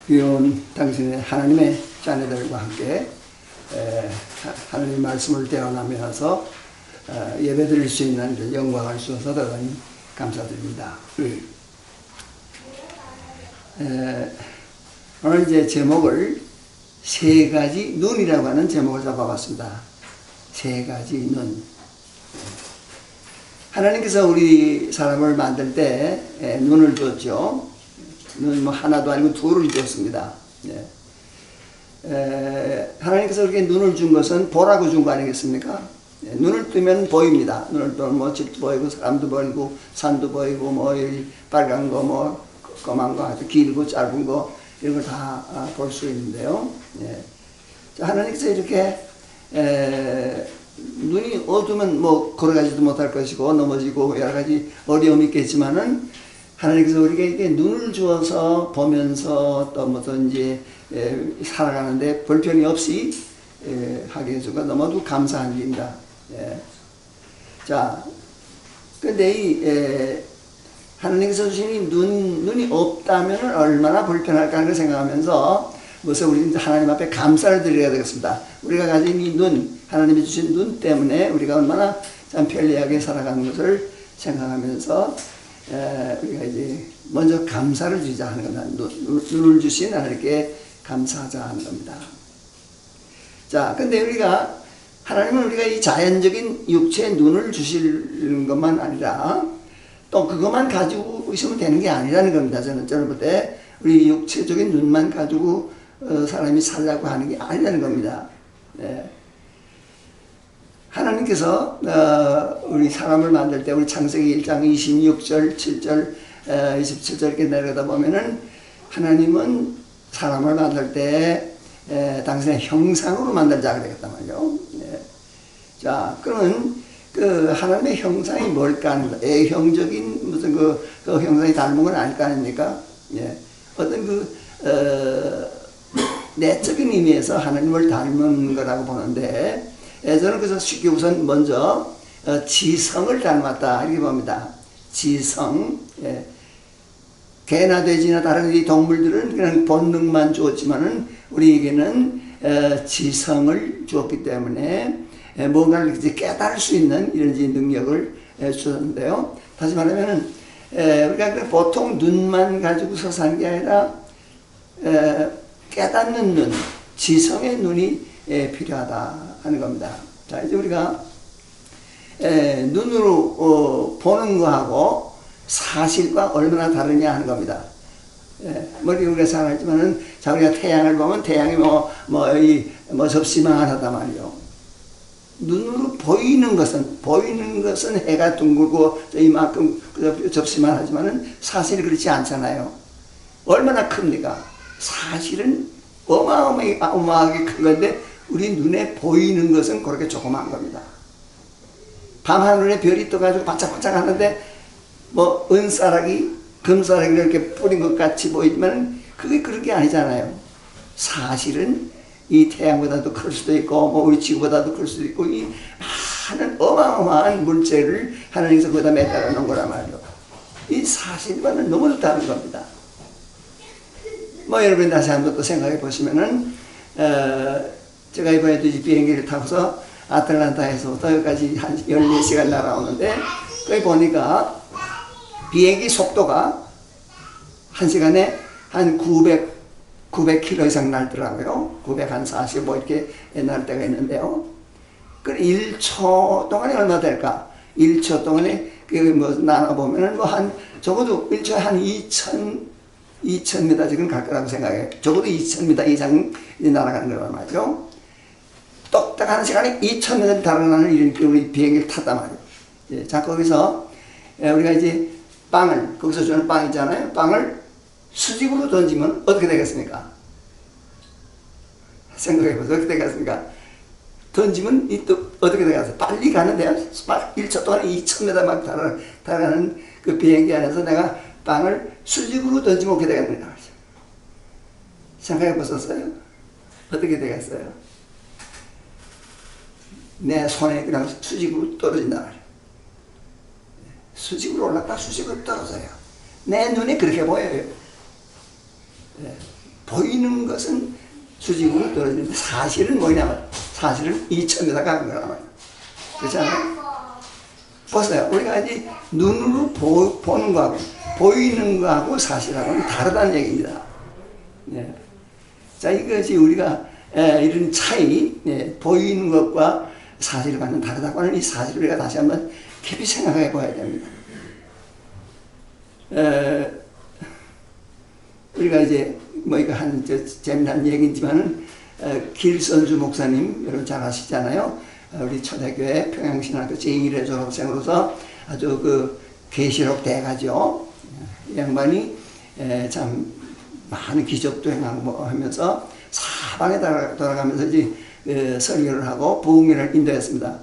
귀여운 당신의 하나님의 자녀들과 함께 하나님의 말씀을 대언하면서 예배 드릴 수 있는 영광을 주셔서 대단히 감사드립니다. 오늘 이제 제목을 세 가지 눈이라고 하는 제목을 잡아봤습니다. 세 가지 눈. 하나님께서 우리 사람을 만들 때 눈을 줬죠. 눈 하나도 아니고 둘을 줬습니다. 하나님께서 우리에게 눈을 준 것은 보라고 준 거 아니겠습니까? 눈을 뜨면 보입니다. 눈을 뜨면 뭐 집도 보이고 사람도 보이고 산도 보이고 뭐 빨간 거 뭐 검은 거 아주 길고 짧은 거 이런 걸 다 볼 수 있는데요. 하나님께서 이렇게 눈이 어두면 뭐 걸어가지도 못할 것이고 넘어지고 여러 가지 어려움이 있겠지만은 하나님께서 우리에게 눈을 주어서 보면서 또 뭐든지 살아가는데 불편이 없이 하게 해준 건 너무도 감사한 일입니다. 자, 근데 하나님께서 주신 눈이 없다면 얼마나 불편할까 하는 걸 생각하면서 무슨 우리는 하나님 앞에 감사를 드려야 되겠습니다. 우리가 가진 이 눈, 하나님이 주신 눈 때문에 우리가 얼마나 참 편리하게 살아가는 것을 생각하면서 우리가 이제 먼저 감사를 드리자 하는 겁니다. 눈을 주신 하나님께 감사하자 하는 겁니다. 자, 근데 하나님은 우리가 이 자연적인 육체의 눈을 주시는 것만 아니라 또 그것만 가지고 있으면 되는 게 아니라는 겁니다. 저는 볼 때 우리 육체적인 눈만 가지고 사람이 살려고 하는 게 아니라는 겁니다. 하나님께서 우리 사람을 만들 때 우리 창세기 1장 26절, 7절, 27절 이렇게 내려가다 보면은 하나님은 사람을 만들 때 당신의 형상으로 만들자 그랬단 말이죠. 자, 그러면 그 하나님의 형상이 뭘까 하는 거, 애형적인 무슨 그 형상이 닮은 건 아닐 거 아닙니까? 어떤 내적인 의미에서 하나님을 닮은 거라고 보는데, 저는 그래서 쉽게 우선 먼저 지성을 닮았다 이렇게 봅니다. 지성. 개나 돼지나 다른 이 동물들은 그냥 본능만 주었지만은 우리에게는 지성을 주었기 때문에 뭔가를 이제 깨달을 수 있는 이런 능력을 주셨는데요. 다시 말하면은 우리가 보통 눈만 가지고서 사는 게 아니라 깨닫는 눈, 지성의 눈이 필요하다 하는 겁니다. 자, 이제 우리가 눈으로 보는 거하고 사실과 얼마나 다르냐 하는 겁니다. 우리가 잘 알지만은, 자, 우리가 태양을 보면 태양이 뭐 접시만 하단 말이요. 눈으로 보이는 것은 해가 둥글고 이만큼 접시만 하지만은 사실은 그렇지 않잖아요. 얼마나 큽니까? 사실은 어마어마하게 큰 건데 우리 눈에 보이는 것은 그렇게 조그마한 겁니다. 밤하늘에 별이 떠가지고 반짝반짝 하는데 뭐 은사락이 금사락이 이렇게 뿌린 것 같이 보이지만 그게 그런 게 아니잖아요. 사실은 이 태양보다도 클 수도 있고 뭐 우리 지구보다도 클 수도 있고 이 많은 어마어마한 물체를 하나님께서 거기다 매달아 놓은 거란 말이에요. 이 사실과는 너무 다른 겁니다. 여러분 다시 한번 또 생각해 보시면은 제가 이번에도 비행기를 타고서 아틀란타에서부터 여기까지 한 14시간 날아오는데 거기 보니까 비행기 속도가 1시간에 한 900km 이상 날더라고요. 945 이렇게 날 때가 있는데요. 그 1초 동안에 얼마 될까? 1초 동안에 나눠보면은 적어도 1초에 한 2,000m 지금 갈 거라고 생각해요. 적어도 2,000m 이상 날아가는 거란 말이죠. 똑딱 한 시간에 2,000m 달아나는 이런 우리 비행기를 탔단 말이에요. 자, 거기서 우리가 이제 거기서 주는 빵 있잖아요. 빵을 수직으로 던지면 어떻게 되겠습니까? 생각해보세요. 어떻게 되겠습니까? 던지면 또 어떻게 되겠어요? 빨리 가는데요. 1초 동안에 2,000m 막 달아가는 그 비행기 안에서 내가 빵을 수직으로 던지면 어떻게 되겠는가? 생각해보셨어요? 어떻게 되겠어요? 내 손에 그냥 수직으로 떨어진다 말이에요. 수직으로 올랐다 수직으로 떨어져요. 내 눈에 그렇게 보여요. 보이는 것은 수직으로 떨어지는데 사실은 뭐냐면 사실은 2000m 가는 거란 말이에요. 그렇잖아요. 보세요. 우리가 이제 눈으로 보는 거하고 보이는 거하고 사실하고는 다르다는 얘기입니다. 네. 자, 이것이 우리가 이런 차이, 보이는 것과 사실과는 다르다고 하는 이 사실을 우리가 다시 한번 깊이 생각해 봐야 됩니다. 우리가 이제 뭐 이거 한 재미난 얘기지만은 길선주 목사님 여러분 잘 아시잖아요. 우리 초대교회 평양신학교 제1회 졸업생으로서 아주 그 계시록 대가죠. 이 양반이 참 많은 기적도 행하고 하면서 사방에 돌아가면서 이제 설교를 하고 부흥회를 인도했습니다.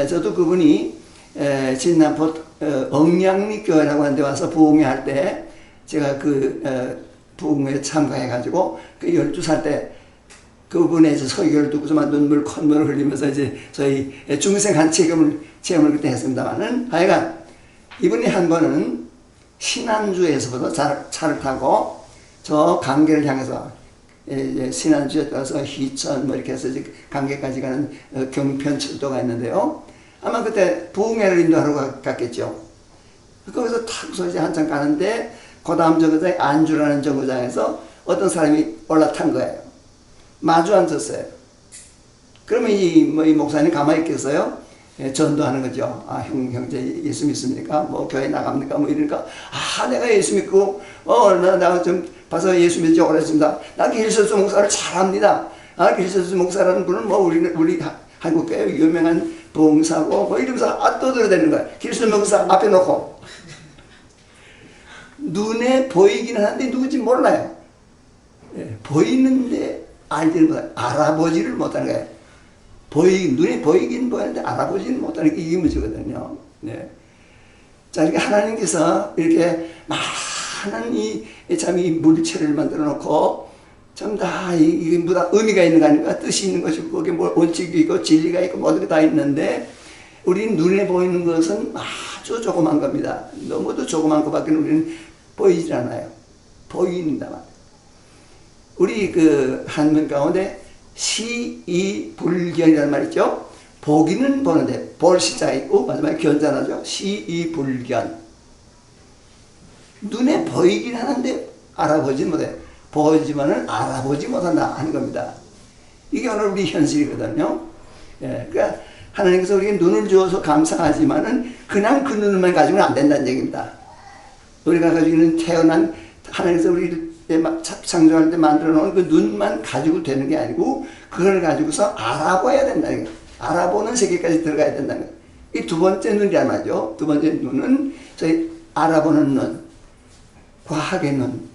저도 그분이 진남포 엉양리 교회라고 하는 데 와서 부흥회 할 때 제가 그 부흥회에 참가해가지고 그 12살 때 그분의 설교를 듣고서만 눈물 콧물을 흘리면서 이제 저희 중생한 체험을 그때 했습니다만은 하여간 이분이 한 번은 신안주에서부터 차를 타고 저 강계를 향해서 신안주에 따라서 희천 뭐 이렇게 해서 강계까지 가는 경편철도가 있는데요. 아마 그때 부흥회를 인도하러 갔겠죠. 거기서 탁 이제 한참 가는데 그 다음 정거장에 안주라는 정거장에서 어떤 사람이 올라탄 거예요. 마주 앉았어요. 그러면 이 목사님 가만히 있겠어요? 전도하는 거죠. 아, 형제 예수 믿습니까? 뭐 교회 나갑니까? 뭐 이러니까 아, 내가 예수 믿고 나 좀 봐서 예수 믿지 오래했습니다. 나 길서수 목사를 잘합니다. 아, 길서수 목사라는 분은 뭐 우리 한국 교회 유명한 봉사고 뭐 이러면서 떠들어대는 거야. 길서수 목사 앞에 놓고 눈에 보이기는 하는데 누군지 몰라요. 보이는데 알지를 못하는, 알아보지를 못하는 거예요. 눈에 보이긴 보이는데 알아보지는 못하는 게 이게 문제거든요. 네. 자, 이렇게 하나님께서 이렇게 많은 이 물체를 만들어 놓고 참 다 이게 뭐다 의미가 있는 거 아닙니까? 뜻이 있는 것이고 거기에 뭐 원칙이 있고 진리가 있고 모든 게 다 있는데 우리는 눈에 보이는 것은 아주 조그만 겁니다. 너무도 조그만 것밖에 우리는 보이질 않아요. 보인다만. 우리 그 한문 가운데 시이불견이라는 말 있죠. 보기는 보는데 볼 시자 있고 마지막에 견자나죠. 시이불견. 눈에 보이긴 하는데 알아보지 못해. 보이지만은 알아보지 못한다 하는 겁니다. 이게 오늘 우리 현실이거든요. 그러니까 하나님께서 우리에게 눈을 주어서 감사하지만은 그냥 그 눈만 가지고는 안 된다는 얘기입니다. 우리가 가지고 있는 태어난 하나님께서 우리를 창조할 때 만들어 놓은 그 눈만 가지고 되는 게 아니고 그걸 가지고서 알아봐야 된다는 거예요. 알아보는 세계까지 들어가야 된다는 거예요. 이 두 번째 눈이란 말이죠. 두 번째 눈은 저희 알아보는 눈, 과학의 눈.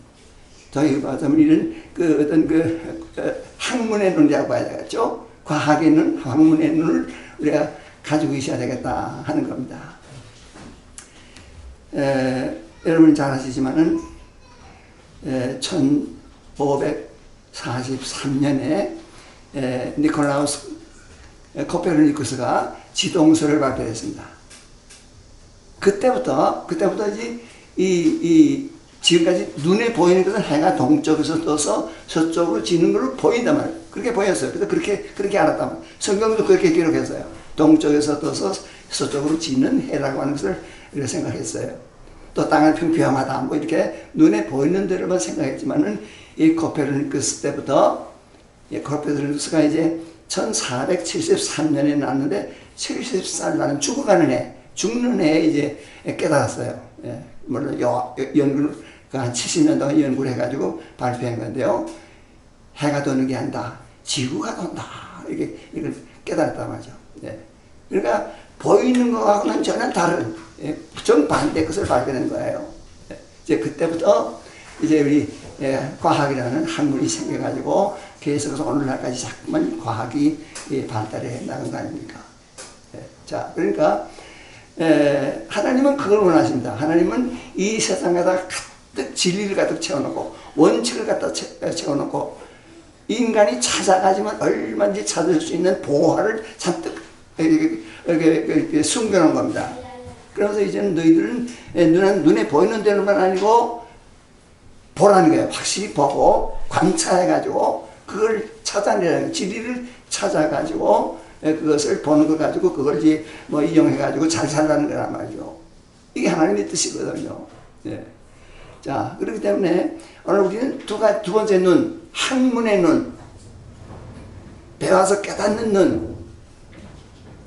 저희 말하자면 이런 그 어떤 학문의 눈이라고 봐야 되겠죠. 과학의 눈, 학문의 눈을 우리가 가지고 있어야 되겠다 하는 겁니다. 여러분 잘 아시지만은 1543년에 니콜라우스 코페르니쿠스가 지동설을 발표했습니다. 그때부터 이제 지금까지 눈에 보이는 것은 해가 동쪽에서 떠서 서쪽으로 지는 걸로 보인단 말이에요. 그렇게 보였어요. 그래서 그렇게 알았단 말이에요. 성경도 그렇게 기록했어요. 동쪽에서 떠서 서쪽으로 지는 해라고 하는 것을 이렇게 생각했어요. 또 땅은 평평하다 뭐 이렇게 눈에 보이는 대로만 생각했지만은 이 코페르니쿠스 때부터 코페르니쿠스가 이제 1473년에 났는데 70살 나는 죽어가는 해, 죽는 해에 이제 깨달았어요. 물론 연구를 한 70년 동안 연구를 해가지고 발표한 건데요. 해가 도는 게 아니다. 지구가 돈다. 이걸 깨달았단 말이죠. 그러니까 보이는 것하고는 전혀 다른 정반대 것을 발견한 거예요. 이제 그때부터 이제 우리 과학이라는 학문이 생겨가지고 계속해서 오늘날까지 자꾸만 과학이 발달해 나간 거 아닙니까? 자, 그러니까 하나님은 그걸 원하십니다. 하나님은 이 세상에다 가득 진리를 가득 채워놓고 원칙을 갖다 채워놓고 인간이 찾아가지만 얼마든지 찾을 수 있는 보화를 잔뜩 숨겨놓은 겁니다. 그래서 이제는 너희들은 눈에 보이는 대로만 아니고 보라는 거예요. 확실히 보고 관찰해가지고 그걸 찾아내는 진리를 찾아가지고 그것을 보는 것 가지고 그걸 이제 뭐 이용해가지고 잘 살라는 거란 말이죠. 이게 하나님의 뜻이거든요. 예. 자, 그렇기 때문에 오늘 우리는 두 번째 눈, 학문의 눈, 배워서 깨닫는 눈,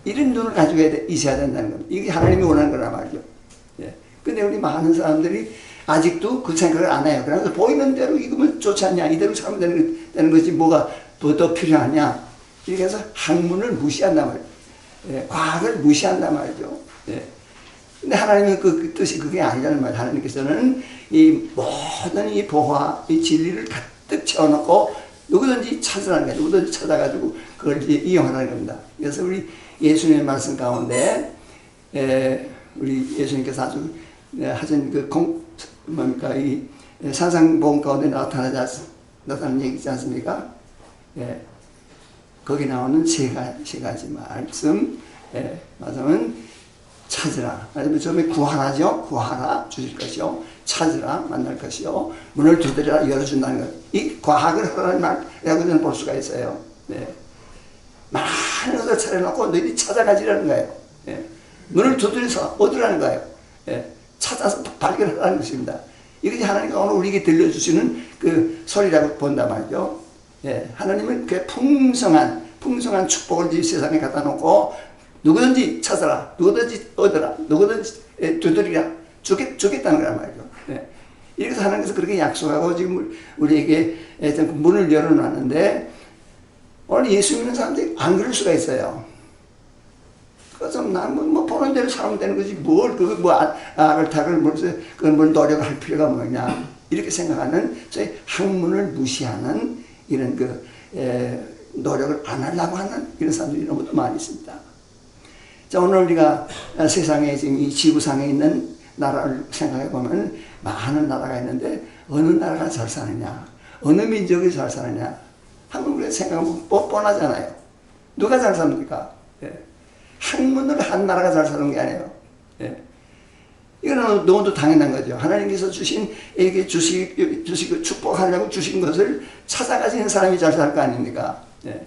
이런 눈을 가지고 있어야 된다는 겁니다. 이게 하나님이 원하는 거란 말이죠. 예. 근데 우리 많은 사람들이 아직도 그 생각을 안 해요. 그래서 보이는 대로 이거면 좋지 않냐, 이대로 살면 되는 거지, 뭐가 더 필요하냐. 이렇게 해서 학문을 무시한단 말이에요. 예. 과학을 무시한단 말이죠. 예. 근데 하나님은 그 뜻이 그게 아니라는 말이에요. 하나님께서는 이 모든 이 보화, 이 진리를 가득 채워놓고 누구든지 찾으라는 거예요. 누구든지 찾아가지고 그걸 이용하라는 겁니다. 그래서 우리 예수님의 말씀 가운데, 우리 예수님께서 아주 하신 뭡니까, 이 산상봉 가운데 나타나는 얘기 있지 않습니까? 예. 거기 나오는 세 가지 말씀, 말씀은 찾으라. 아니면 처음에 구하라죠. 구하라 주실 것이요. 찾으라 만날 것이요. 문을 두드리라 열어준다는 것. 이 과학을 하라는 말이라고 저는 볼 수가 있어요. 네. 많은 것을 차려놓고 너희들이 찾아가지라는 거예요. 네. 문을 두드려서 얻으라는 거예요. 네. 찾아서 발견하라는 것입니다. 이것이 하나님께서 오늘 우리에게 들려주시는 그 소리라고 본단 말이죠. 네. 하나님은 그 풍성한 축복을 이 세상에 갖다 놓고 누구든지 찾아라, 누구든지 얻어라, 누구든지 두드리라, 주겠다는 거란 말이죠. 네. 이렇게 해서 하나님께서 그렇게 약속하고 지금 우리에게 문을 열어놨는데, 오늘 예수 믿는 사람들이 안 그럴 수가 있어요. 그래서 난 뭐 보는 대로 살면 되는 거지, 악을 탁을 그건 뭘 노력할 필요가 뭐냐. 이렇게 생각하는, 저희 학문을 무시하는 이런 노력을 안 하려고 하는 이런 사람들이 너무도 많이 있습니다. 자, 오늘 우리가 세상에 지금 이 지구상에 있는 나라를 생각해 보면 많은 나라가 있는데 어느 나라가 잘 사느냐, 어느 민족이 잘 사느냐, 한번 우리가 생각하면 뻔하잖아요. 누가 잘 삽니까? 예. 학문을 한 나라가 잘 사는 게 아니에요. 예. 이거는 너무도 당연한 거죠. 하나님께서 주신 축복하려고 주신 것을 찾아가시는 사람이 잘 살 거 아닙니까? 예.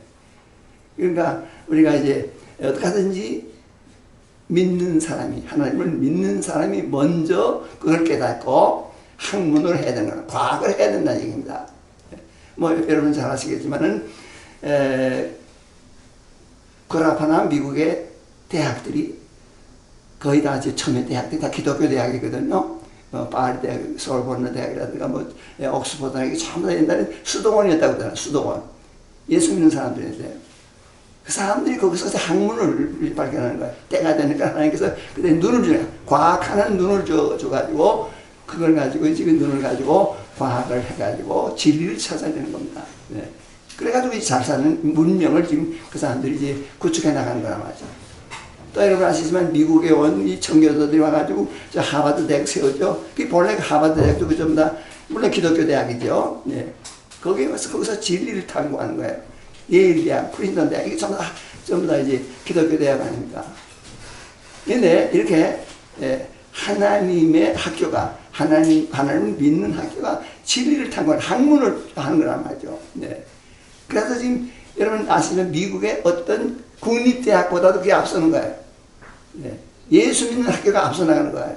그러니까 우리가 이제 어떻게 하든지 하나님을 믿는 사람이 먼저 그걸 깨닫고 학문을 해야 되는 거예요. 과학을 해야 된다는 얘기입니다. 뭐, 여러분 잘 아시겠지만은, 그라파나 미국의 대학들이 거의 다 이제 처음에 대학들이 다 기독교 대학이거든요. 파리 대학, 소르본느 대학이라든가 옥스퍼드 대학이 전부 다 옛날에 수도원이었다고 그러잖아요. 수도원. 예수 믿는 사람들인데. 그 사람들이 거기서 학문을 발견하는 거예요. 때가 되니까 하나님께서 그때 눈을 주네요. 과학하는 눈을 줘가지고, 그걸 가지고, 지금 눈을 가지고, 과학을 해가지고, 진리를 찾아야 되는 겁니다. 네. 그래가지고 잘 사는 문명을 지금 그 사람들이 이제 구축해 나가는 거란 말이죠. 또 여러분 아시지만 미국에 온 이 청교도들이 와가지고, 저 하버드 대학 세웠죠. 그 본래 하버드 대학도 그 전부 다, 물론 기독교 대학이죠. 네. 거기에 와서 거기서 진리를 탐구하는 거예요. 예일 대학, 프린스턴 대학, 이게 전부 다 이제 기독교 대학 아닙니까? 근데 이렇게, 하나님의 학교가, 하나님을 믿는 학교가 진리를 탐구하는 학문을 하는 거란 말이죠. 네. 그래서 지금 여러분 아시면 미국의 어떤 국립대학보다도 그게 앞서는 거예요. 네. 예수 믿는 학교가 앞서 나가는 거예요.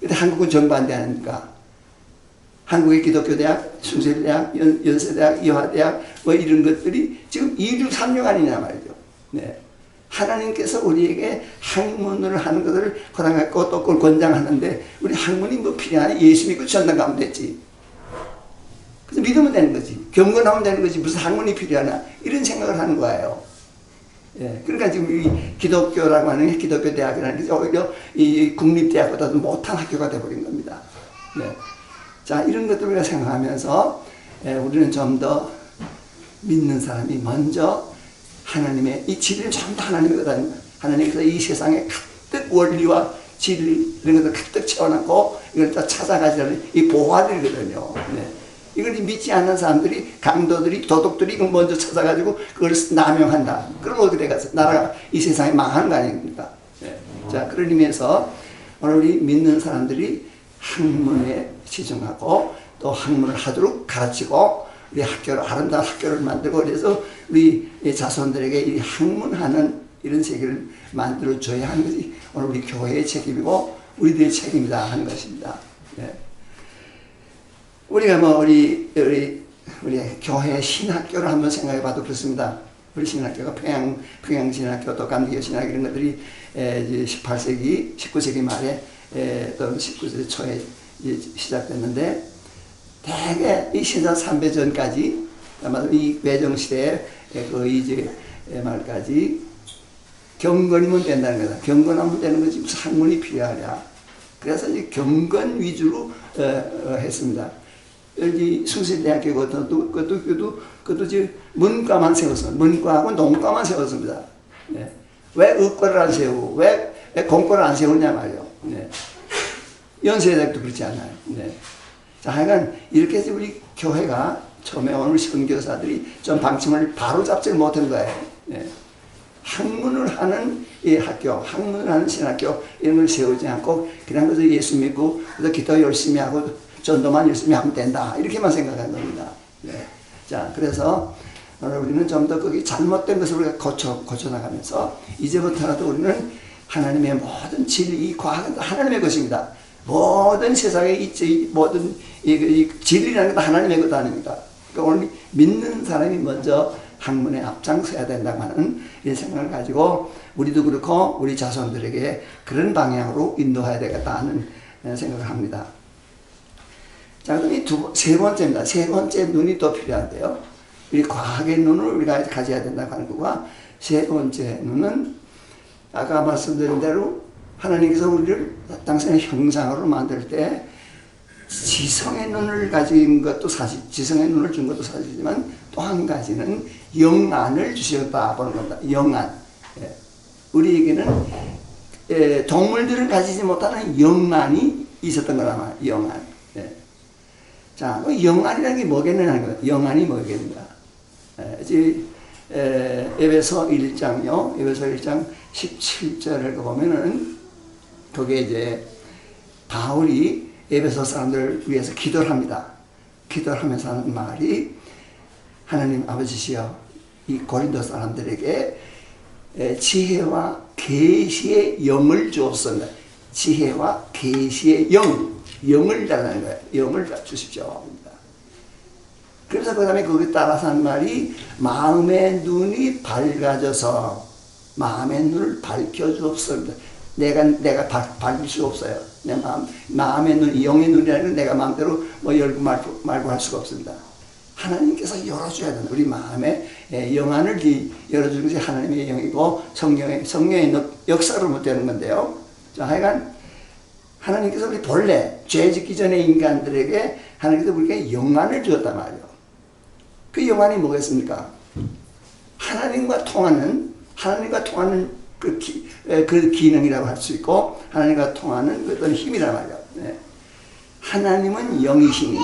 근데 한국은 정반대 아닙니까? 한국의 기독교대학, 순세대학, 연세대학, 이화대학, 뭐 이런 것들이 지금 2류, 3류 아니냐 말이죠. 네. 하나님께서 우리에게 학문을 하는 것을 허락했고 또 그걸 권장하는데, 우리 학문이 뭐 필요하니? 예수 믿고 전당 가면 됐지. 그래서 믿으면 되는 거지. 경건하면 되는 거지. 무슨 학문이 필요하나? 이런 생각을 하는 거예요. 예. 그러니까 지금 이 기독교라고 하는 기독교 대학이라는 게 오히려 이 국립대학보다도 못한 학교가 되어버린 겁니다. 네. 자, 이런 것들을 우리가 생각하면서 우리는 좀 더 믿는 사람이 먼저 하나님의 이 진리를 전부 다 하나님이거든요. 하나님께서 이 세상에 가득 원리와 진리 이런 것을 가득 채워놨고 이걸 다 찾아가지라는 이 보화들이거든요. 네. 이걸 믿지 않는 사람들이, 강도들이, 도둑들이 이걸 먼저 찾아가지고 그걸 남용한다. 그러면 어떻게 돼가서 나라가 이 세상에 망하는 거 아닙니까? 네. 자, 그런 의미에서 오늘 우리 믿는 사람들이 학문에 치중하고 또 학문을 하도록 가르치고 우리 학교를 아름다운 학교를 만들고 그래서 우리 자손들에게 이 학문하는 이런 세계를 만들어 줘야 하는 것이 오늘 우리 교회의 책임이고 우리들의 책임이다 하는 것입니다. 네. 우리가 우리 교회 신학교를 한번 생각해 봐도 그렇습니다. 우리 신학교가 평양 신학교 또 감리교 신학교 이런 것들이 18세기, 19세기 말에 또 19세기 초에 시작됐는데 대개 이 신사 3배 전까지 아마 이 외정시대에 거의 말까지 경건이면 된다는 거다. 경건하면 되는 거지 무슨 학문이 필요하냐. 그래서 이제 경건 위주로 했습니다. 여기 숭실대학교 그것도 이제 문과만 세웠습니다. 문과하고 농과만 세웠습니다. 네. 왜 의과를 안 세우고 왜 공과를 안 세우냐 말이요. 네. 연세대학도 그렇지 않아요. 네. 자, 하여간 이렇게 해서 우리 교회가 처음에 오늘 선교사들이 좀 방침을 바로 잡지 못한 거예요. 네. 학문을 하는 이 학교, 학문을 하는 신학교 이런 걸 세우지 않고 그냥 그저 예수 믿고 그래서 기도 열심히 하고 전도만 열심히 하면 된다 이렇게만 생각한 겁니다. 네. 자, 그래서 오늘 우리는 좀 더 거기 잘못된 것을 우리가 고쳐나가면서 이제부터라도 우리는 하나님의 모든 진리, 이 과학은 하나님의 것입니다. 모든 세상에 모든 이 진리라는 것도 하나님의 것 아닙니까? 그러니까 오늘 믿는 사람이 먼저 학문에 앞장서야 된다고 하는 이 생각을 가지고 우리도 그렇고 우리 자손들에게 그런 방향으로 인도해야 되겠다는 생각을 합니다. 자, 그럼 세 번째입니다. 세 번째 눈이 또 필요한데요. 우리 과학의 눈을 우리가 가져야 된다고 하는 거와 세 번째 눈은 아까 말씀드린 대로 하나님께서 우리를 당신의 형상으로 만들 때 지성의 눈을 가진 것도 사실, 지성의 눈을 준 것도 사실이지만 또 한 가지는 영안을 주셨다 보는 겁니다. 영안. 예. 우리에게는 동물들은 가지지 못하는 영안이 있었던 거란 말이에요. 영안. 예. 자, 영안이라는 게 뭐겠느냐 하는 거예요. 영안이 뭐겠는가. 에베소 1장요. 에베소 1장 17절을 보면은 거기에 이제 바울이 에베소 사람들을 위해서 기도를 합니다. 기도를 하면서 하는 말이 하나님 아버지시여 이 고린도 사람들에게 지혜와 계시의 영을 주옵소서. 지혜와 계시의 영을 달라는 거예요. 영을 주십시오. 그래서 그 다음에 거기 따라서 한 말이 마음의 눈이 밝아져서 마음의 눈을 밝혀주옵소서. 내가 밝힐 수 없어요. 내 마음의 눈, 영의 눈이라는 건 내가 마음대로 열고 말고 할 수가 없습니다. 하나님께서 열어줘야 된다. 우리 마음의 영안을 열어주는 것이 하나님의 영이고 성령의 역사로 못 되는 건데요. 자, 하여간 하나님께서 우리 본래 죄 짓기 전에 인간들에게 하나님께서 우리에게 영안을 주었단 말이에요. 그 영안이 뭐겠습니까? 하나님과 통하는 그 기능이라고 할 수 있고 하나님과 통하는 어떤 힘이란 말이에요. 네. 하나님은 영이시니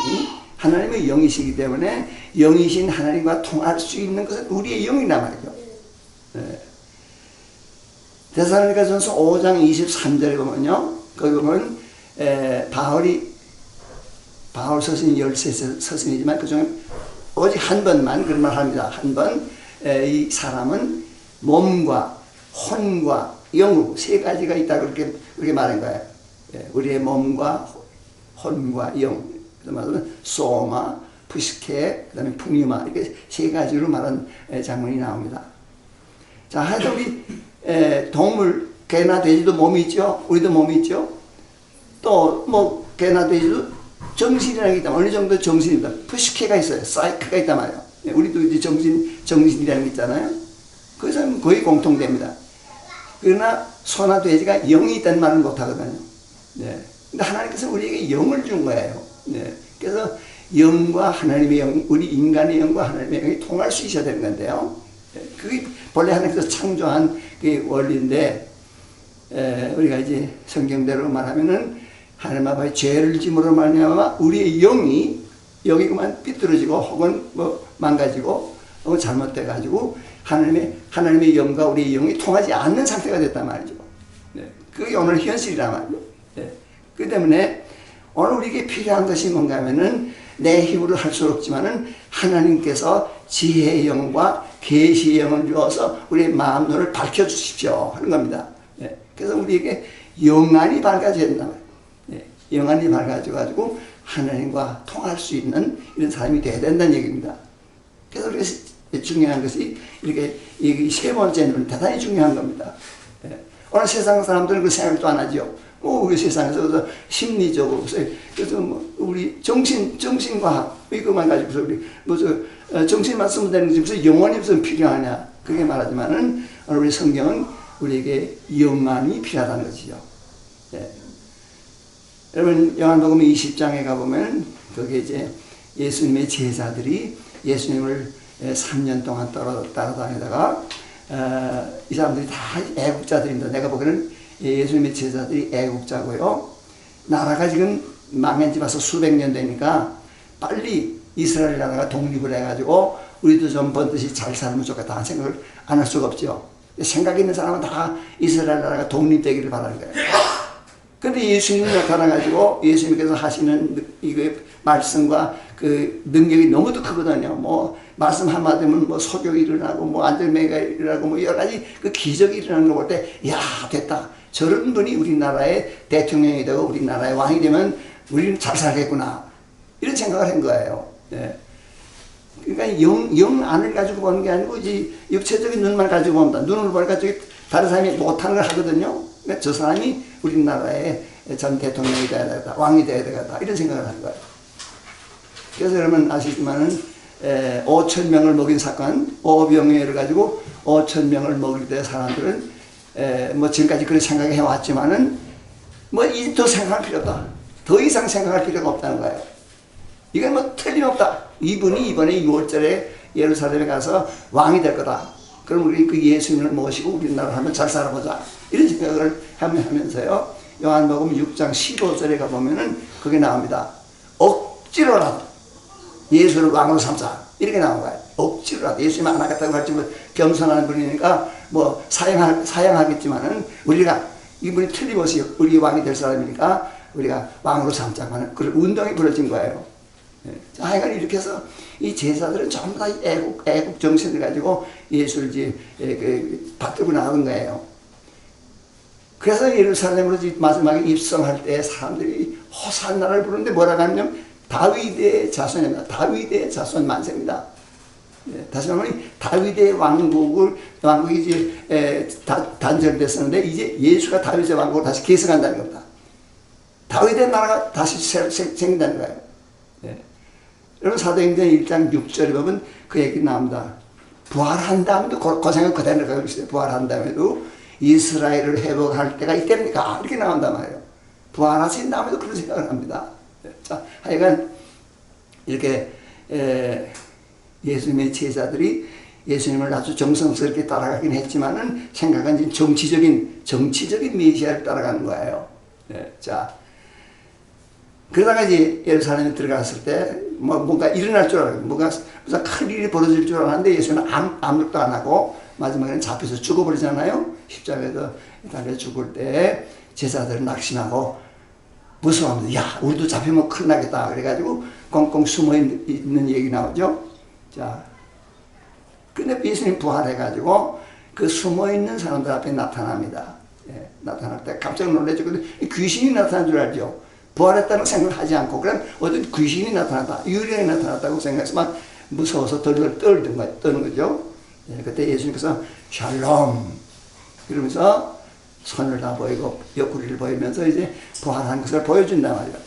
하나님의 영이시기 때문에 영이신 하나님과 통할 수 있는 것은 우리의 영이란 말이죠. 네. 데살로니가전서 5장 23절에 보면요. 거기 보면 바울 서신이 13서신이지만 그중에 오직 한 번만 그런 말 합니다. 한 번 이 사람은 몸과 혼과 영으로 세 가지가 있다고 그렇게 말한 거예요. 우리의 몸과 혼과 영. 그다음에 소마, 푸시케, 그다음에 푸니마 이렇게 세 가지로 말한 장면이 나옵니다. 자, 하여튼 우리 동물 개나 돼지도 몸이 있죠. 우리도 몸이 있죠. 또 개나 돼지도 정신이라는 게 있다. 어느 정도 정신입니다. 푸시케가 있어요. 사이크가 있단 말이에요. 우리도 이제 정신이라는 게 있잖아요. 그것은 거의 공통됩니다. 그러나 소나 돼지가 영이 있다는 말은 못하거든요. 네. 근데 하나님께서 우리에게 영을 준 거예요. 네. 그래서 영과 하나님의 영, 우리 인간의 영과 하나님의 영이 통할 수 있어야 되는 건데요. 그게 본래 하나님께서 창조한 그 원리인데, 우리가 이제 성경대로 말하면은 하나님 앞에 죄를 짐으로 말미암아 우리의 영이 그만 삐뚤어지고 혹은 망가지고 혹은 잘못돼가지고 하나님의 영과 우리의 영이 통하지 않는 상태가 됐단 말이죠. 네. 그게 오늘 현실이란 말이죠. 네. 그 때문에 오늘 우리에게 필요한 것이 뭔가 하면은 내 힘으로 할 수 없지만은 하나님께서 지혜의 영과 계시의 영을 주어서 우리의 마음 눈을 밝혀주십시오 하는 겁니다. 예. 그래서 우리에게 영안이 밝아져야 된다. 예. 영안이 밝아져가지고 하나님과 통할 수 있는 이런 사람이 돼야 된다는 얘기입니다. 그래서 우리가 중요한 것이 이렇게 이 세 번째는 대단히 중요한 겁니다. 예. 오늘 세상 사람들은 그 생각도 안 하죠. 우리 세상에서 심리적으로 그래서 뭐 우리 정신과학 이것만 가지고서 우리 정신만 쓰면 되는 거지 무슨 영혼이 무슨 필요하냐 그게 말하지만은 우리 성경은 우리에게 영안이 필요하다는 것이죠. 예. 여러분 요한복음 20장에 가보면 거기에 이제 예수님의 제자들이 예수님을 3년 동안 따라다니다가 이 사람들이 다 애국자들입니다. 내가 보기에는 예수님의 제자들이 애국자고요. 나라가 지금 망한 지 벌써 수백 년 되니까 빨리 이스라엘 나라가 독립을 해가지고 우리도 좀 번듯이 잘 살면 좋겠다 하는 생각을 안 할 수가 없죠. 생각 있는 사람은 다 이스라엘 나라가 독립되기를 바라는 거예요. 그런데 예수님이 나타나가지고 예수님께서 하시는 이거 말씀과 그 능력이 너무도 크거든요. 뭐 말씀 한마디면 뭐 소경이 일어나고 뭐 안전매가 일어나고 뭐 여러 가지 그 기적이 일어나는 거 볼 때 야 됐다. 저런 분이 우리나라의 대통령이 되고 우리나라의 왕이 되면 우리는 잘 살겠구나. 이런 생각을 한 거예요. 예. 그러니까 영안을 가지고 보는 게 아니고 이제 육체적인 눈만 가지고 본다. 눈을 보니까 저기 다른 사람이 못하는 걸 하거든요. 그러니까 저 사람이 우리나라의 전 대통령이 돼야 되겠다. 왕이 돼야 되겠다. 이런 생각을 한 거예요. 그래서 여러분 아시지만은 5,000명을 먹인 사건, 오병이어를 가지고 5,000명을 먹일 때 사람들은 뭐 지금까지 그런 생각을 해왔지만은 뭐 이제 더 생각할 필요 없다. 더 이상 생각할 필요가 없다는 거예요. 이건 뭐 틀림없다. 이분이 이번에 6월절에 예루살렘에 가서 왕이 될 거다. 그럼 우리 그 예수님을 모시고 우리나라를 한번 잘 살아보자. 이런 생각을 하면서요. 요한복음 6장 15절에 가보면은 그게 나옵니다. 억지로라도 예수를 왕으로 삼자. 이렇게 나온 거예요. 억지로라도 예수님 안 하겠다고 할지만 겸손한 분이니까 뭐 사양하겠지만은 우리가 이분이 틀림없이 우리 왕이 될 사람이니까 우리가 왕으로 삼자고 하는 그런 운동이 벌어진 거예요. 자, 하여간 이렇게 해서 이 제사들은 전부 다 애국 정신을 가지고 예수를 받들고 나온 거예요. 그래서 예루살렘으로 마지막에 입성할 때 사람들이 호산나를 부르는데 뭐라고 하냐면 다윗의 자손입니다. 다윗의 자손 만세입니다. 다시 말하면 다윗의 왕국이 이제 단절됐었는데 이제 예수가 다윗의 왕국을 다시 계승한다는 겁니다. 다윗의 나라가 다시 생긴다는 거예요. 여러분 사도행전 1장 6절에 보면 그 얘기 나옵니다. 부활한 다음에도 그 생각 그대로 가고 있어요. 부활한 다음에도 이스라엘을 회복할 때가 이때입니까? 이렇게 나온단 말이에요. 부활하신 다음에도 그런 생각을 합니다. 자, 하여간 이렇게 예수님의 제자들이 예수님을 아주 정성스럽게 따라가긴 했지만은 생각은 정치적인 메시아를 따라가는 거예요. 자, 그러다가 이제 예루살렘에 들어갔을 때 뭔가 일어날 줄 알았고 무슨 큰 일이 벌어질 줄 알았는데 예수는 아무것도 안 하고 마지막에는 잡혀서 죽어버리잖아요. 십자가에서 달려 죽을 때 제자들은 낙심하고 무서워합니다. 야, 우리도 잡히면 큰일 나겠다. 그래가지고 꽁꽁 숨어 있는 얘기 나오죠. 자, 근데 예수님 부활해가지고 그 숨어 있는 사람들 앞에 나타납니다. 나타날 때 깜짝 놀라죠. 근데 귀신이 나타난 줄 알죠. 부활했다는 생각을 하지 않고 그냥 어떤 귀신이 나타났다, 유령이 나타났다고 생각해서 막 무서워서 덜덜 떠는 거죠. 그때 예수님께서 샬롬 이러면서 손을 다 보이고 옆구리를 보이면서 이제 부활한 것을 보여준단 말이에요.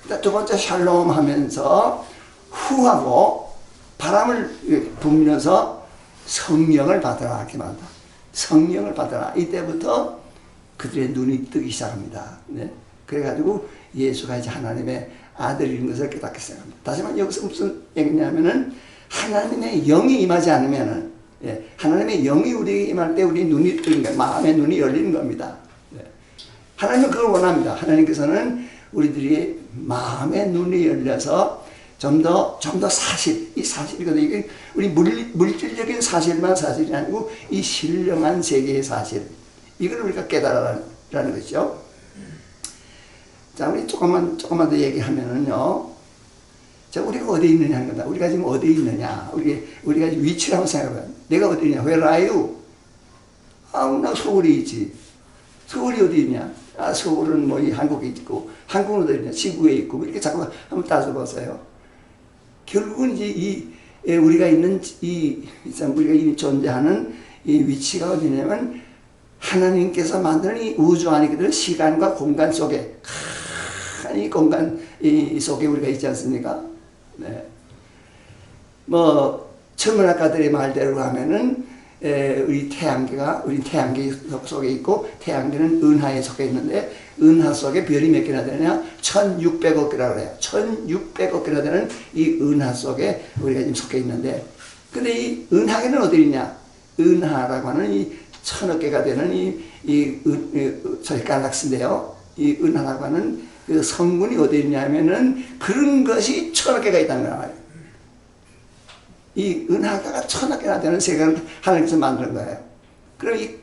그다음 두 번째 샬롬 하면서 후하고 바람을 불면서 성령을 받으라 이렇게 말한다. 성령을 받으라. 이때부터 그들의 눈이 뜨기 시작합니다. 그래가지고 예수가 이제 하나님의 아들인 것을 깨닫게 시작합니다. 다시 말해 여기서 무슨 얘기냐면은 하나님의 영이 임하지 않으면은 하나님의 영이 우리에게 임할 때 우리 눈이 뜨는 거예요. 마음의 눈이 열리는 겁니다. 하나님은 그걸 원합니다. 하나님께서는 우리들이 마음의 눈이 열려서 좀 더 사실, 이 사실이거든요. 이게 우리 물질적인 사실만 사실이 아니고 이 신령한 세계의 사실. 이걸 우리가 깨달으라는 것이죠. 자, 우리 조금만 더 얘기하면은요. 자, 우리가 어디에 있느냐 하는 거다. 우리가 지금 어디에 있느냐. 우리가 지금 위치를 한번 생각해봐요. 내가 어디 있냐. Where are you? 나 서울에 있지. 서울이 어디 있냐. 서울은 뭐 이 한국에 있고, 한국은 어디 있냐. 지구에 있고, 이렇게 자꾸 한번 따져보세요. 결국은 이제 우리가 있는 우리가 이 존재하는 이 위치가 어디냐면 하나님께서 만드는 이 우주 안에 그들 시간과 공간 속에 큰 이 공간 속에 우리가 있지 않습니까? 네. 뭐 천문학가들의 말대로 하면은 우리 태양계 속에 있고 태양계는 은하에 속에 있는데 은하 속에 별이 몇 개나 되느냐? 1600억 개라고 그래요. 1600억 개나 되는 이 은하 속에 우리가 지금 속해 있는데 근데 이 은하계는 어디 있냐? 은하라고 하는 이 1000억 개가 되는 저희 갈락시인데요. 이 은하라고 하는 그 성분이 어디 있냐면은 그런 것이 1000억 개가 있다는 거예요. 이 은하가 1000억 개나 되는 세계를 하나님께서 만든 거예요. 그럼 이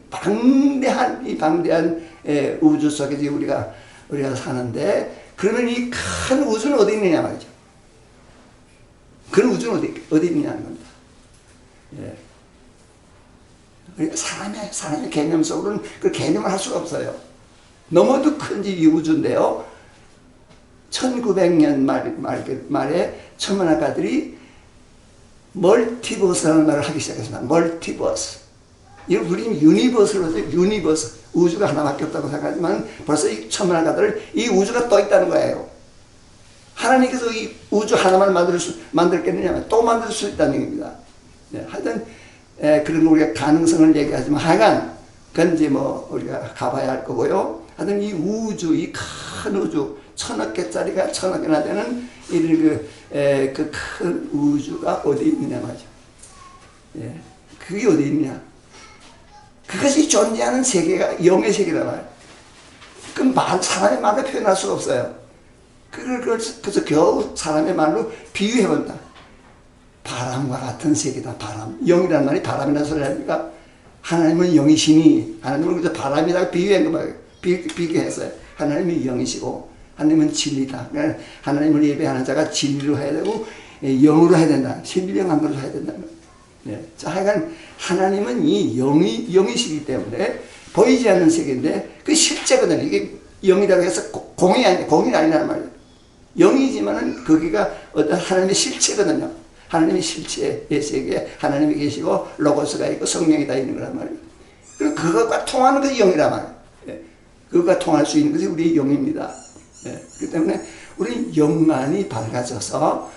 방대한 우주 속에 우리가 사는데 그러면 이 큰 우주는 어디 있느냐 말이죠. 그런 우주는 어디 있느냐는 겁니다. 예. 사람의 개념 속으로는 그 개념을 할 수가 없어요. 너무도 큰 이 우주인데요. 1900년 말에 천문학가들이 멀티버스라는 말을 하기 시작했습니다. 멀티버스. 이걸 우리는 유니버스로 해서 유니버스. 우주가 하나밖에 없다고 생각하지만 벌써 이 천문학가들은 이 우주가 또 있다는 거예요. 하나님께서 이 우주 하나만 만들겠느냐? 또 만들 수 있다는 얘기입니다. 네, 하여튼, 그런 우리가 가능성을 얘기하지만 하여간, 그건 이제 뭐 우리가 가봐야 할 거고요. 하여튼 이 우주, 이 큰 우주, 1000억 개짜리가 1000억 개나 되는 그 큰 우주가 어디 있느냐 말이죠. 예. 그게 어디 있느냐. 그것이 존재하는 세계가 영의 세계란 말이에요. 그럼 사람의 말로 표현할 수가 없어요. 그래서 겨우 사람의 말로 비유해본다. 바람과 같은 세계다, 바람. 영이라는 말이 바람이라는 소리 아닙니까? 하나님은 영이시니, 하나님은 그저 바람이라고 비유한 거 말이에요. 비교했어요. 하나님이 영이시고, 하나님은 진리다. 그러니까 하나님을 예배하는 자가 진리로 해야 되고, 영으로 해야 된다. 신령한 걸로 해야 된다. 네. 자, 하여간 하나님은 이 영이시기 때문에 보이지 않는 세계인데, 그 실제거든요. 이게 영이라고 해서 공이 아니란 말이에요. 영이지만은 거기가 어떤 하나님의 실체거든요. 하나님의 실체의 세계에 하나님이 계시고 로고스가 있고 성령이 다 있는 거란 말이에요. 그리고 그것과 통하는 것이 영이란 말이에요. 예. 그것과 통할 수 있는 것이 우리의 영입니다. 예. 그렇기 때문에 우리 영안이 밝아져서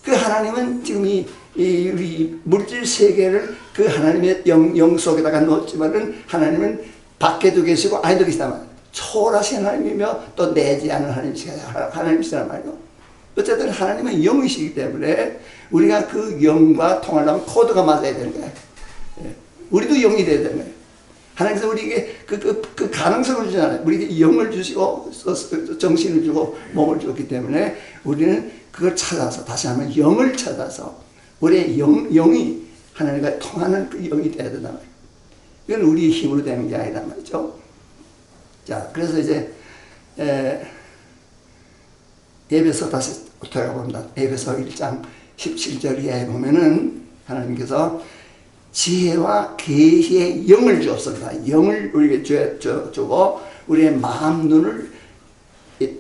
그 하나님은 지금 우리 물질 세계를 그 하나님의 영 속에다가 놓지만은 하나님은 밖에도 계시고 안에도 계시단 말이에요. 초월하신 하나님이며 또 내지 않은 하나님이시란 말이에요. 어쨌든 하나님은 영이시기 때문에 우리가 그 영과 통하려면 코드가 맞아야 되는 거예요. 예. 우리도 영이 돼야 되는 거예요. 하나님께서 우리에게 그 가능성을 주잖아요. 우리에게 영을 주시고 정신을 주고 몸을 줬기 때문에 우리는 그걸 찾아서 다시 한번 영을 찾아서 우리의 영이 하나님과 통하는 그 영이 돼야 된단 말이에요. 이건 우리의 힘으로 되는 게 아니란 말이죠. 자, 그래서 이제 에베소 다시 돌아가 봅니다. 에베소 1장 17절 이하에 보면은 하나님께서 지혜와 계시의 영을 주었습니다. 영을 우리에게 주고 우리의 마음 눈을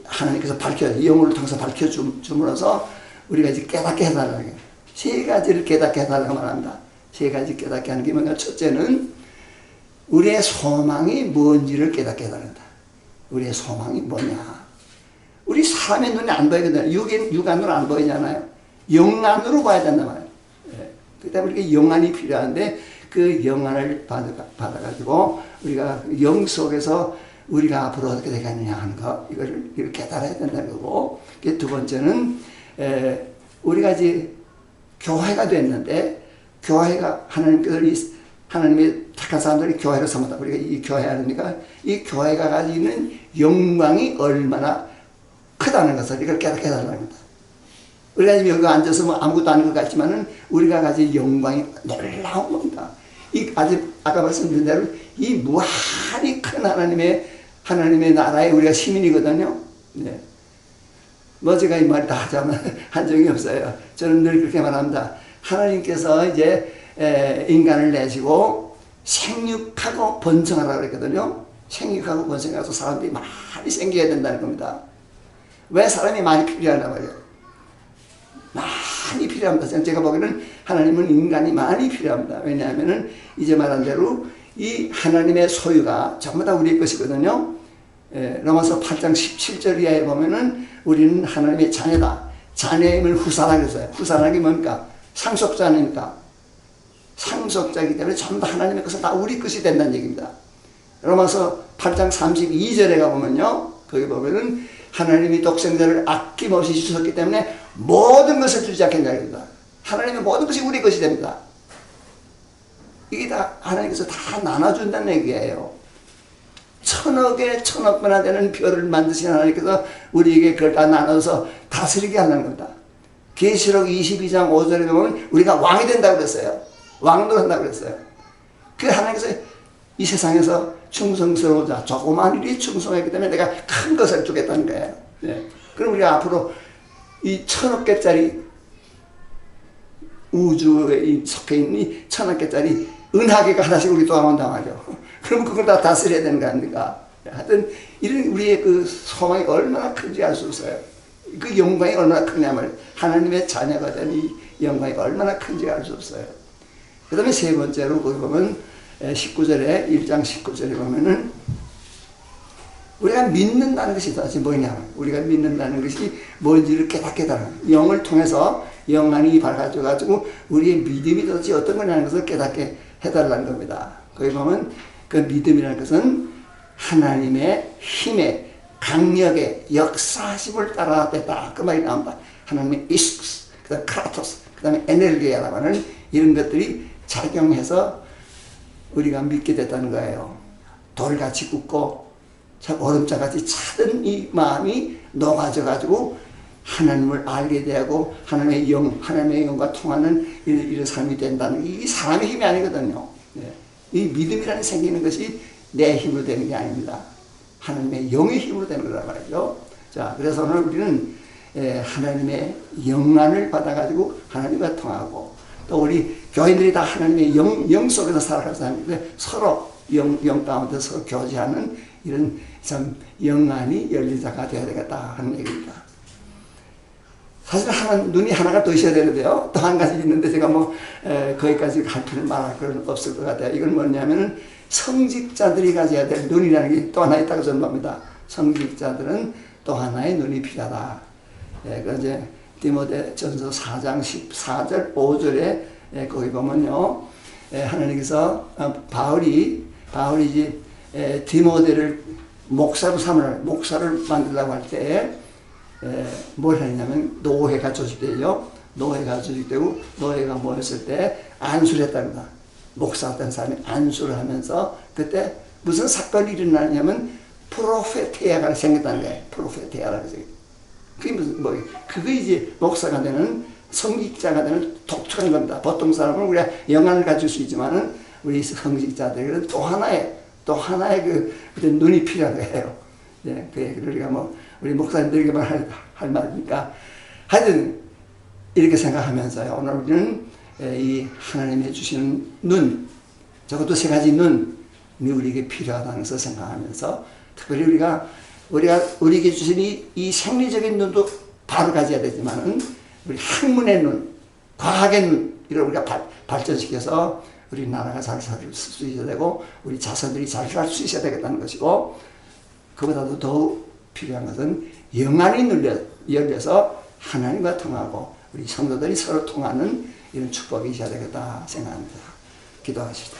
하나님께서 영을 통해서 밝혀줌으로써 우리가 이제 깨닫게 해달라는 거예요. 세 가지를 깨닫게 해달라고 말합니다. 세 가지 깨닫게 하는 게 뭔가 첫째는 우리의 소망이 뭔지를 깨닫게 해달란다. 우리의 소망이 뭐냐. 우리 사람의 눈에 안 보이거든요. 육안으로 안 보이잖아요. 영안으로 봐야 된단 말이에요. 예. 그 때문에 우리가 영안이 필요한데 그 영안을 받아가지고 우리가 영 속에서 우리가 앞으로 어떻게 되겠느냐 하는 거, 이걸 깨달아야 된다는 거고, 두 번째는, 우리가 이제 교회가 됐는데, 교회가 하나님의 착한 사람들이 교회를 삼았다. 우리가 이 교회 아닙니까? 이 교회가 가지고 있는 영광이 얼마나 크다는 것을 이걸 깨닫게 해달라는 겁니다. 우리가 지금 여기 앉아서 뭐 아무것도 아닌 것 같지만은 우리가 가진 영광이 놀라운 겁니다. 아까 말씀드린 대로 이 무한히 큰 하나님의 나라에 우리가 시민이거든요. 네. 뭐 제가 이 말 다 하자면 한 적이 없어요. 저는 늘 그렇게 말합니다. 하나님께서 이제 인간을 내시고 생육하고 번성하라고 그랬거든요. 생육하고 번성해서 사람들이 많이 생겨야 된다는 겁니다. 왜 사람이 많이 필요하단 말이에요. 많이 필요합니다. 제가 보기에는 하나님은 인간이 많이 필요합니다. 왜냐하면은 이제 말한 대로 이 하나님의 소유가 전부 다 우리의 것이거든요. 로마서 8장 17절 이하에 보면은 우리는 하나님의 자녀다. 자녀임을 후사라고 했어요. 후사라는 게 뭡니까? 상속자니까. 상속자이기 때문에 전부 다 하나님의 것은 다 우리 것이 된다는 얘기입니다. 로마서 8장 32절에 가보면요. 거기 보면은 하나님이 독생자를 아낌없이 주셨기 때문에 모든 것을 주지 않겠냐입니다. 하나님의 모든 것이 우리 것이 됩니다. 이게 다 하나님께서 다 나눠준다는 얘기예요. 천억에 천억배나 되는 별을 만드신 하나님께서 우리에게 그걸 다 나눠서 다스리게 하는 겁니다. 계시록 22장 5절에 보면 우리가 왕이 된다고 그랬어요. 왕도 한다고 그랬어요. 그 하나님께서 이 세상에서 충성스러우자 조그만 일이 충성했기 때문에 내가 큰 것을 주겠다는 거예요. 네. 그럼 우리가 앞으로 이 천억 개짜리 우주에 속해 있는 이 천억 개짜리 은하계가 하나씩 우리 도와온단 말이죠. 그럼 그걸 다 다스려야 되는 거 아닙니까? 하여튼 이런 우리의 그 소망이 얼마나 큰지 알 수 없어요. 그 영광이 얼마나 크냐면 하나님의 자녀가 된 이 영광이 얼마나 큰지 알 수 없어요. 그 다음에 세 번째로 거기 보면 19절에 1장 19절에 보면은 우리가 믿는다는 것이 도대체 뭐냐? 우리가 믿는다는 것이 뭔지를 깨닫게 되는 영을 통해서 영안이 밝아져가지고 우리의 믿음이 도대체 어떤 거냐는 것을 깨닫게 해달라는 겁니다. 거기 보면 그 믿음이라는 것은 하나님의 힘의 강력의 역사심을 따라왔다. 그 말이 나온다. 하나님의 이스쿠스, 그 다음에 크라토스, 그 다음에 에너지라고 하는 이런 것들이 작용해서 우리가 믿게 됐다는 거예요. 돌같이 굳고 얼음자같이 차던 이 마음이 녹아져가지고 하나님을 알게 되고 하나님의 영과 통하는 이런 삶이 된다는 이 사람의 힘이 아니거든요. 이 믿음이라는 생기는 것이 내 힘으로 되는 게 아닙니다. 하나님의 영의 힘으로 되는 거란 말이죠. 자, 그래서 오늘 우리는 하나님의 영안을 받아가지고 하나님과 통하고 또 우리 교인들이 다 하나님의 영 속에서 살아갈 사람인데 서로 영 가운데 서로 교제하는 이런 참 영안이 열린 자가 되어야 되겠다 하는 얘기입니다. 사실 눈이 하나가 더 있어야 되는데요. 또 한 가지 있는데 제가 거기까지 갈 필요는 말할 건 없을 것 같아요. 이건 뭐냐면은 성직자들이 가져야 될 눈이라는 게 또 하나 있다고 전합니다. 성직자들은 또 하나의 눈이 필요하다. 그 이제 디모데전서 4장 14절 5절에 거기 보면요. 하나님께서 바울이 이제 디모데를 목사로 목사를 만들려고 할 때 뭘 했냐면 노회가 조직되죠. 노회가 조직되고 노회가 모였을 때 안수를 했답니다. 목사였던 사람이 안수를 하면서 그때 무슨 사건이 일어나냐면 프로페티아가 생겼다는 거예요. 프로페티아라고 해서 그게 무슨 그게 이제 목사가 되는 성직자가 되는 독특한 겁니다. 보통 사람은 우리가 영안을 가질 수 있지만은 우리 성직자들은 또 하나의 그 눈이 필요한 거예요. 네, 그 얘기를 우리가 우리 목사님들에게만 할 말이니까 하여튼 이렇게 생각하면서요. 오늘 우리는 이 하나님이 주시는 눈, 적어도 세 가지 눈이 우리에게 필요하다는 것을 생각하면서 특별히 우리에게 주신 이 생리적인 눈도 바로 가져야 되지만은 우리 학문의 눈, 과학의 눈 이걸 우리가 발전시켜서 우리 나라가 잘 살 수 있어야 되고 우리 자손들이 잘 살 수 있어야 되겠다는 것이고 그보다도 더 필요한 것은 영안이 열려서 하나님과 통하고 우리 성도들이 서로 통하는 이런 축복이 있어야 되겠다 생각합니다. 기도하시죠.